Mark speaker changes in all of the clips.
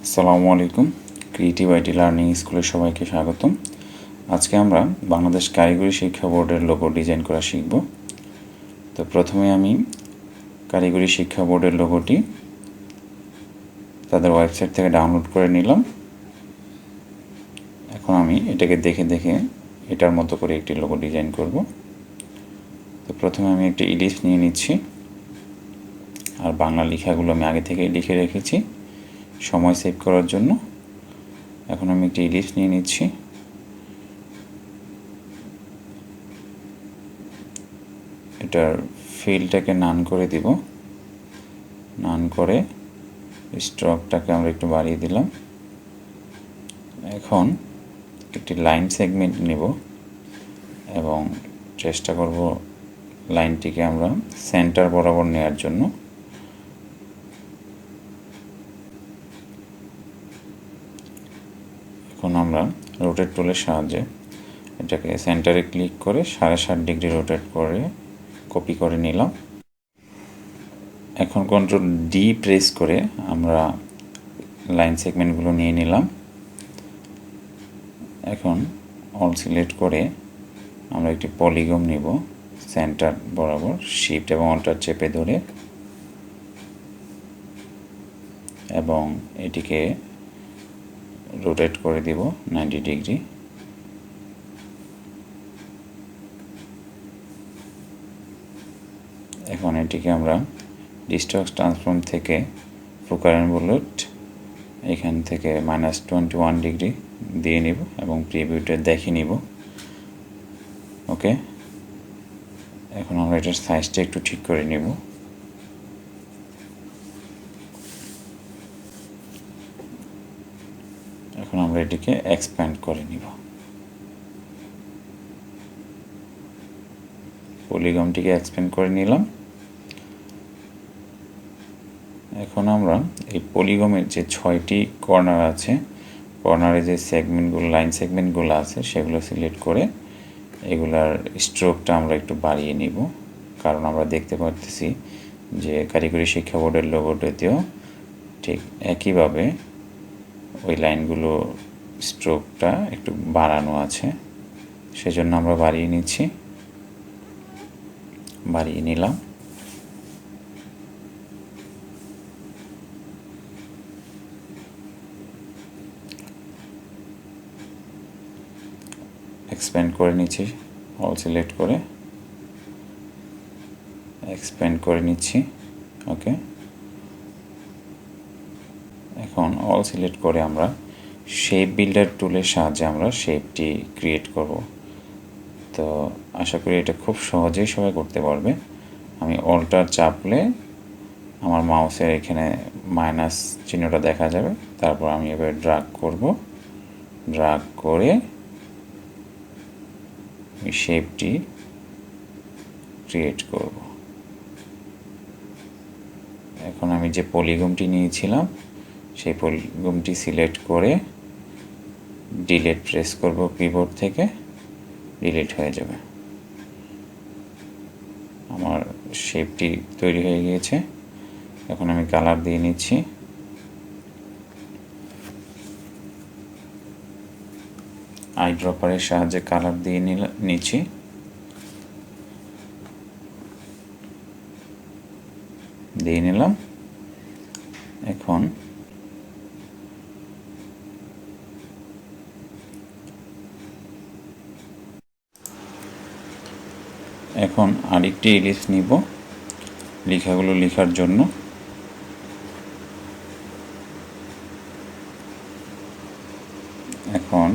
Speaker 1: আসসালামু আলাইকুম। Creative IT learning স্কুলের সবাইকে স্বাগতম। আজকে আমরা বাংলাদেশ কারিগরি শিক্ষা বোর্ডের লোগো ডিজাইন করা শিখব। তো প্রথমে আমি কারিগরি শিক্ষা বোর্ডের লোগোটি তাদের ওয়েবসাইট থেকে ডাউনলোড করে নিলাম। এখন আমি এটাকে দেখে দেখে এটার মতো করে একটি লোগো ডিজাইন করব। তো প্রথমে আমি একটি ইলিশ নিয়ে নিচ্ছি, আর বাংলা লেখাগুলো আমি আগে থেকেই লিখে রেখেছি সময় সেভ করার জন্য। এখন আমি একটি ইলিশ নিয়ে নিচ্ছি। এটার ফিলটাকে নান করে দিব, নান করে স্ট্রোকটাকে আমরা একটু বাড়িয়ে দিলাম। এখন একটি লাইন সেগমেন্ট নেব এবং চেষ্টা করব লাইনটিকে আমরা সেন্টার বরাবর নেওয়ার জন্য। এখন আমরা রোটেট টুলের সাহায্যে এটাকে সেন্টারে ক্লিক করে ৬.৫ ডিগ্রি রোটেট করে কপি করে নিলাম। এখন কন্ট্রোল ডি প্রেস করে আমরা লাইন সেগমেন্টগুলো নিয়ে নিলাম। এখন অল সিলেক্ট করে আমরা একটি পলিগন নিব সেন্টার বরাবর, শিফট এবং অল্টার চেপে ধরে, এবং এটিকে রোটেট করে দিব 90 ডিগ্রি। এখন এটিকে আমরা ডিস্ট্যান্স ট্রান্সফর্ম থেকে ফোকাস অ্যান্ড বুলেট এখান থেকে -21 ডিগ্রি দিয়ে নিব এবং প্রিভিউটা দেখে নিব। ওকে, এখন আমরা এটার সাইজটা একটু ঠিক করে নিব। এখন আমরা এটিকে এক্সপ্যান্ড করে নিব। পলিগনটিকে এক্সপ্যান্ড করে নিলাম। এখন আমরা এই পলিগনের যে 6টি কর্নার আছে, কর্নারে যে সেগমেন্টগুলো লাইন সেগমেন্টগুলো আছে সেগুলো সিলেক্ট করে এগুলার স্ট্রোকটা আমরা একটু বাড়িয়ে নিব, কারণ আমরা দেখতে পাচ্ছি যে কারিগরি শিক্ষা বোর্ডের লোগোটাতেও ঠিক একইভাবে ওই লাইনগুলো স্ট্রোকটা একটু বাড়ানো আছে, সেজন্য আমরা বাড়িয়ে নিচ্ছি। বাড়িয়ে নিলাম। এক্সপ্যান্ড করে নিচ্ছি, অল সিলেক্ট করে এক্সপ্যান্ড করে নিচ্ছি। ওকে, এখন অল সিলেক্ট করে আমরা শেপ বিল্ডার টুলের সাহায্যে আমরা শেপটি ক্রিয়েট করব। তো আশা করি এটা খুব সহজেই সবাই করতে পারবে। আমি অল্টার চাপলে আমার মাউসের এখানে মাইনাস চিহ্নটা দেখা যাবে, তারপর আমি এবার ড্রাগ করব, ড্রাগ করে এই শেপটি ক্রিয়েট করব। এখন আমি যে পলিগনটি নিয়েছিলাম সেই পলিগনটি সিলেক্ট করে ডিলিট প্রেস করব, কিবোর্ড থেকে ডিলিট হয়ে যাবে। আমার শেপটি তৈরি হয়ে গিয়েছে। এখন আমি কালার দিয়ে নিচ্ছি। আই ড্রপারের সাহায্যে কালার দিয়ে নিচ্ছি। দিয়ে নিলাম। এখন আরেকটি ইলিশ নিব লেখাগুলো লেখার জন্য। এখন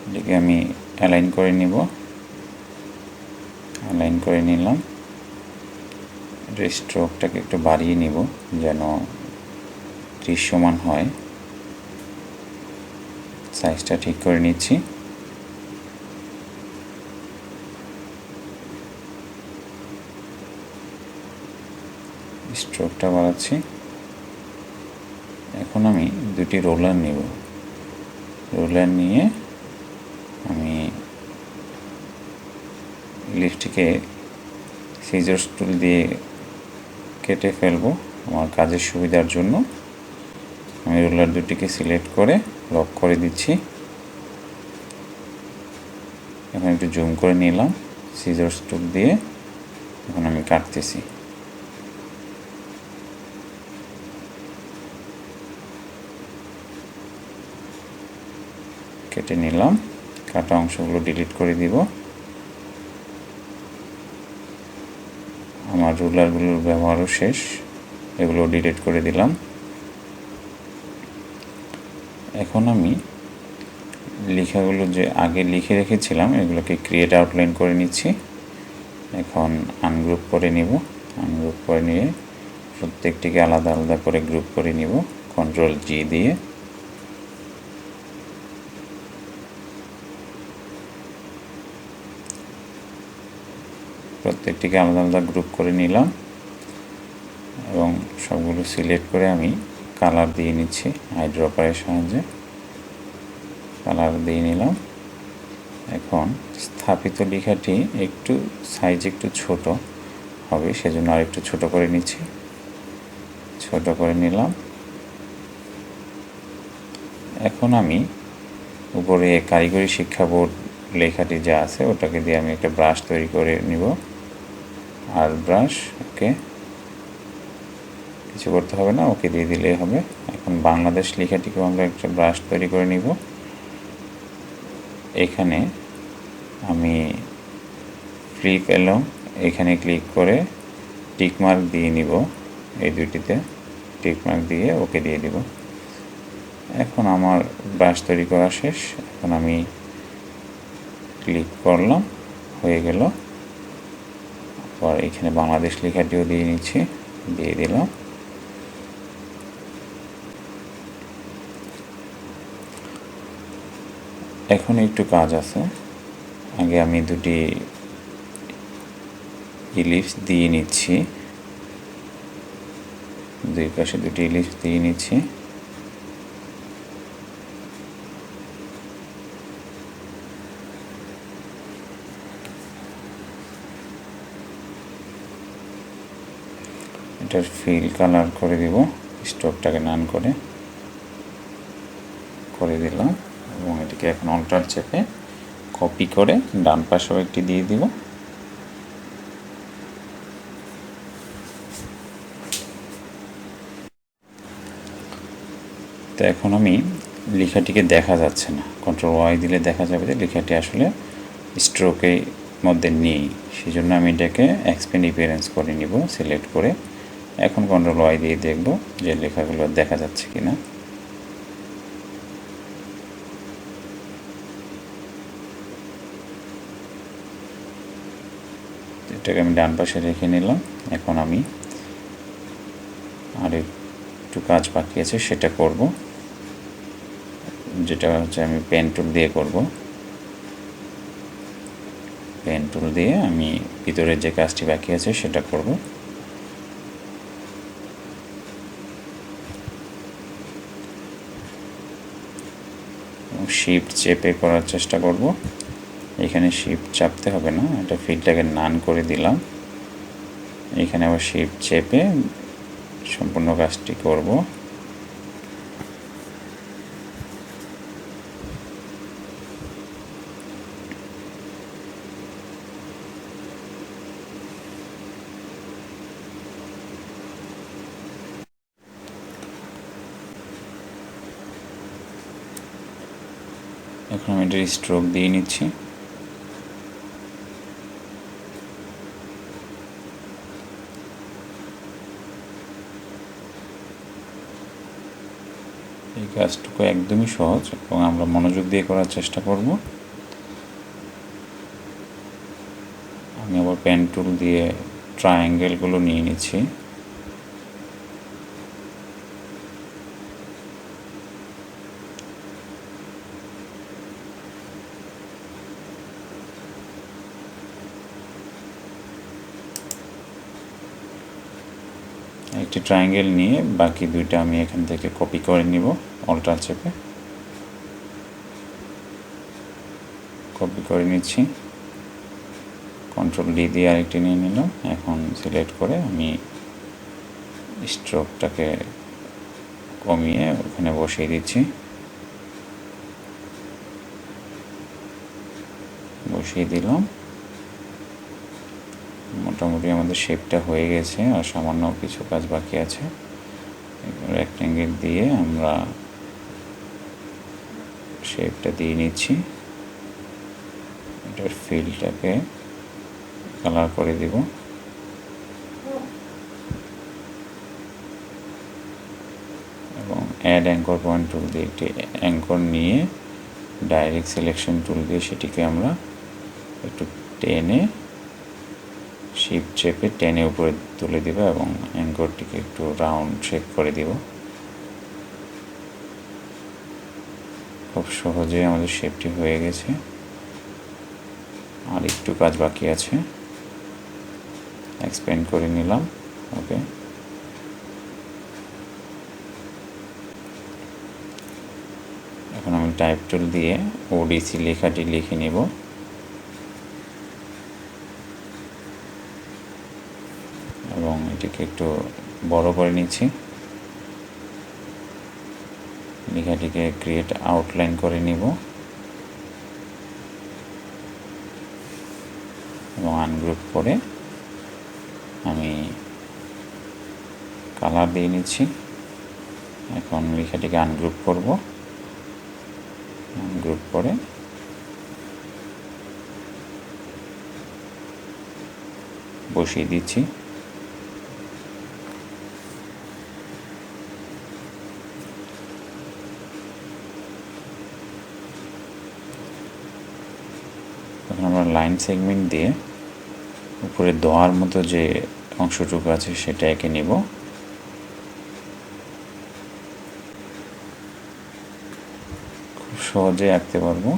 Speaker 1: এটাকে আমি অ্যালাইন করে নিব, অ্যালাইন করে নিলাম। স্ট্রোকটাকে একটু বাড়িয়ে নিব যেন দৃশ্যমান হয়। সাইজটা ঠিক করে নিচ্ছি। স্ট্রোকটা বাড়াচ্ছি। এখন আমি দুটি রোলার নেব, রোলার নিয়ে আমি লিফটটিকে সিজার্স টুল দিয়ে কেটে ফেলবো আমার কাজের সুবিধার জন্য। আমি রুলার দুটিকে সিলেক্ট করে লক করে দিচ্ছি। এখন একটু জুম করে নিলাম সিজার টুল দিয়ে। এখন আমি কাটতেছি। কেটে নিলাম। কাটা অংশগুলো ডিলিট করে দিব। আমার রুলারগুলোর ব্যবহারও শেষ, এগুলো ডিলিট করে দিলাম। এখন আমি লেখাগুলো যে আগে লিখে রেখেছিলাম এগুলোকে ক্রিয়েট আউটলাইন করে নিচ্ছি। এখন আনগ্রুপ করে নিব। আনগ্রুপ করে নিয়ে প্রত্যেকটিকে আলাদা আলাদা করে গ্রুপ করে নিব কন্ট্রোল জি দিয়ে। প্রত্যেকটিকে আলাদা আলাদা গ্রুপ করে নিলাম এবং সবগুলো সিলেক্ট করে আমি কালার দিয়ে নিচ্ছি আইড্রপারের সাহায্যে। কালার দিয়ে নিলাম। এখন স্থাপিত লেখাটি একটু সাইজ একটু ছোট হবে, সেজন্য আরেকটু ছোট করে নিচ্ছি। ছোট করে নিলাম। এখন আমি উপরে কারিগরি শিক্ষা বোর্ড লেখাটি যা আছে ওটাকে দিয়ে আমি একটা ব্রাশ তৈরি করে নিব। আর ব্রাশ, ওকে, কিছু করতে হবে না, ওকে দিয়ে দিলেই হবে। এখন বাংলাদেশ লেখাটিকেও আমরা একটা ব্রাশ তৈরি করে নিব। এখানে আমি ফ্লিপ এলং এখানে ক্লিক করে টিকমার্ক দিয়ে নিব। এই দুটিতে টিকমার্ক দিয়ে ওকে দিয়ে দিব। এখন আমার ব্রাশ তৈরি করা শেষ। এখন আমি ক্লিক করলাম, হয়ে গেল। আবার এখানে বাংলাদেশ লেখাটিও দিয়ে নিচ্ছি, দিয়ে দিলাম। এখন একটু কাজ আছে। আগে আমি দুটি ইলিপস দিয়ে নিচ্ছি, দুই পাশে দুটি ইলিপস দিয়ে নিচ্ছি। এটার ফিল কালার করে দিব, স্ট্রোকটাকে নান করে দিলাম এবং এটিকে এখন অল্টার চেপে কপি করে ডান পাশেও একটি দিয়ে দিব। তো এখন আমি লেখাটিকে দেখা যাচ্ছে না, কন্ট্রোল ওয়াই দিলে দেখা যাবে যে লেখাটি আসলে স্ট্রোকের মধ্যে নেই। সেই জন্য আমি এটাকে এক্সপ্যান্ড অ্যাপিয়ারেন্স করে নিব সিলেক্ট করে। এখন কন্ট্রোল ওয়াই দিয়ে দেখব যে লেখাগুলো দেখা যাচ্ছে কিনা। এটাকে আমি ডান পাশে রেখে নিলাম। এখন আমি আর একটু কাজ বাকি আছে সেটা করব, যেটা হচ্ছে আমি পেন টুল দিয়ে করব। পেন টুল দিয়ে আমি ভিতরে যে কাজটি বাকি আছে সেটা করব। শিফট চেপে করার চেষ্টা করব। এখানে শিফট চাপতে হবে না, এটা ফিলটাকে নান করে দিলাম। এখানে আবার শিফট চেপে সম্পূর্ণ কাজটি করব। এখন আমি এটার স্ট্রোক দিয়ে নিচ্ছি। এই কাজটুকু একদমই সহজ এবং আমরা মনোযোগ দিয়ে করার চেষ্টা করব। আমি আবার পেন টুল দিয়ে ট্রায়াঙ্গেলগুলো নিয়ে নিচ্ছি। একটি ট্রায়াঙ্গেল নিয়ে বাকি দুইটা আমি এখান থেকে কপি করে নিব, অল্টার চেপে কপি করে নিচ্ছি। কন্ট্রোল ডি দিয়ে আরেকটি নিয়ে নিলাম। এখন সিলেক্ট করে আমি স্ট্রোকটাকে কমিয়ে ওখানে বসিয়ে দিচ্ছি। বসিয়ে দিলাম। মোটামুটি আমাদের শেপটা হয়ে গেছে, আর সামান্য কিছু কাজ বাকি আছে। রেক্ট্যাঙ্গেল দিয়ে আমরা শেপটা দিয়ে নিচ্ছি। এটার ফিলটাকে কালার করে দিব। এবং অ্যাড অ্যাঙ্কর পয়েন্ট টুল দিয়ে একটি অ্যাঙ্কর নিয়ে ডাইরেক্ট সিলেকশন টুল দিয়ে সেটিকে আমরা একটু টেনে শিফট চেপে টেনে উপরে তুলে দিব এবং অ্যাঙ্করটিকে একটু রাউন্ড শেপ করে দিব। খুব সহজে আমাদের শেপটি হয়ে গেছে, আর একটু কাজ বাকি আছে। এক্সপ্যান্ড করে নিলাম। ওকে, এখন আমি টাইপ টুল দিয়ে ওডিসি লেখাটি লিখে নেব। এবং এটিকে একটু বড় করে নিচ্ছি। লেখাটিকে ক্রিয়েট আউটলাইন করে নিব এবং আনগ্রুপ করে আমি কালার দিয়ে নিচ্ছি। এখন লেখাটিকে আনগ্রুপ করব। আনগ্রুপ করে বসিয়ে দিচ্ছি। এখন আমরা লাইন সেগমেন্ট দিয়ে উপরে দোয়ার মতো যে অংশটুকু আছে সেটা এঁকে নেব। খুব সহজে আঁকতে পারবো।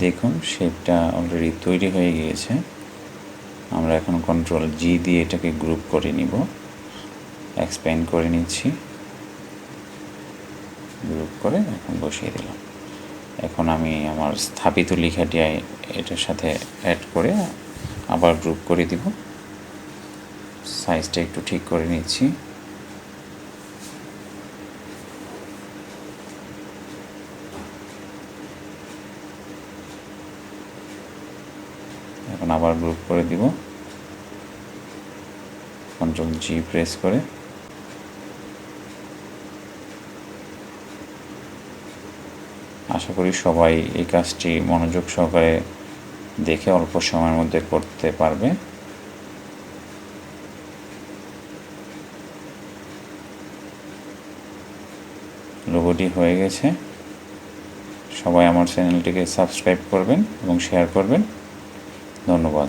Speaker 1: দেখুন শেপটা অলরেডি তৈরি হয়ে গিয়েছে। আমরা এখন কন্ট্রোল জি দিয়ে এটাকে গ্রুপ করে নিব। এক্সপ্যান্ড করে নিচ্ছি। গ্রুপ করে এখন বসিয়ে দিলাম। এখন আমি আমার স্থাপিত লেখাটি এটার সাথে অ্যাড করে আবার গ্রুপ করে দিব। সাইজটা একটু ঠিক করে নিচ্ছি। এখন আবার গ্রুপ করে দিব। কন্ট্রোল জি প্রেস করে আশা করি সবাই এই কাজটি মনোযোগ সহকারে দেখে অল্প সময়ের মধ্যে করতে পারবে। লোগোটি হয়ে গেছে। সবাই আমার চ্যানেলটিকে সাবস্ক্রাইব করবেন এবং শেয়ার করবেন। ধন্যবাদ।